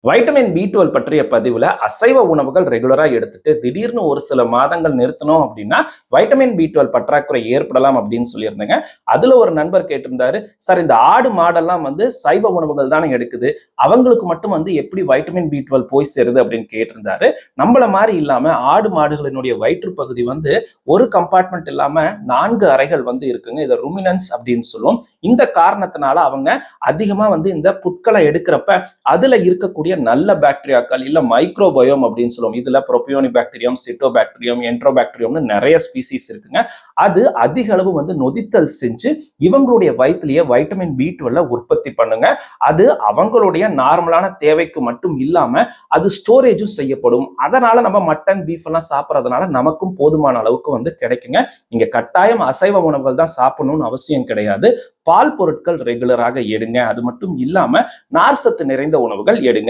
Vitamin B 12 பற்றிய பதிவுல அசைவ உணவுகள் ரெகுலரா எடுத்துட்டு திடீர்னு ஒரு சில மாதங்கள் நிறுத்தணும் அப்படின்னா வைட்டமின் பி 12 பற்றாக்குறை ஏற்படலாம் அப்படின்னு சொல்லியிருந்தேங்க. அதுல ஒரு நண்பர் கேட்டிருந்தாரு, சார் இந்த ஆடு மாடெல்லாம் வந்து சைவ உணவுகள் தானே எடுக்குது, அவங்களுக்கு மட்டும் வந்து எப்படி வைட்டமின் பி 12 போய் சேருது அப்படின்னு கேட்டிருந்தாரு. நம்மள மாதிரி இல்லாம ஆடு மாடுகளினுடைய வயிற்று பகுதி வந்து ஒரு கம்பார்ட்மெண்ட் இல்லாம 4 அறைகள் வந்து இருக்குங்க. இதை ருமினன்ஸ் அப்படின்னு சொல்லுவோம். இந்த காரணத்தினால அவங்க அதிகமா வந்து இந்த புட்களை எடுக்கிறப்ப அதுல இருக்கக்கூடிய நல்ல பாக்டீரியாக்கள் இல்ல மைக்ரோபயோம் அப்படின்னு சொல்லுவோம். இதுல புரோபியோனி பாக்டீரியம், சிட்டோபாக்டீரியம், என்ட்ரோபாக்டீரியம்னு நிறைய ஸ்பீசிஸ் இருக்குங்க. அது அதிக அளவு வந்து நொதித்தல் செஞ்சு இவங்களுடைய வயிற்றுலயே வைட்டமின் பி 12 உற்பத்தி பண்ணுங்க. அது அவங்களுடைய நார்மலான தேவைக்கு மட்டும் இல்லாம அது ஸ்டோரேஜும் செய்யப்படும். அதனால நம்ம மட்டன் பீஃப் எல்லாம் சாப்பிட்றதுனால நமக்கும் போதுமான அளவுக்கு வந்து கிடைக்குங்க. நீங்க கட்டாயம் அசைவ உணவுகள் தான் சாப்பிடணும்னு அவசியம் கிடையாது. பால் பொருட்கள் ரெகுலராக எடுங்க. அது மட்டும் இல்லாம நார்சத்து நிறைந்த உணவுகள் எடுங்க.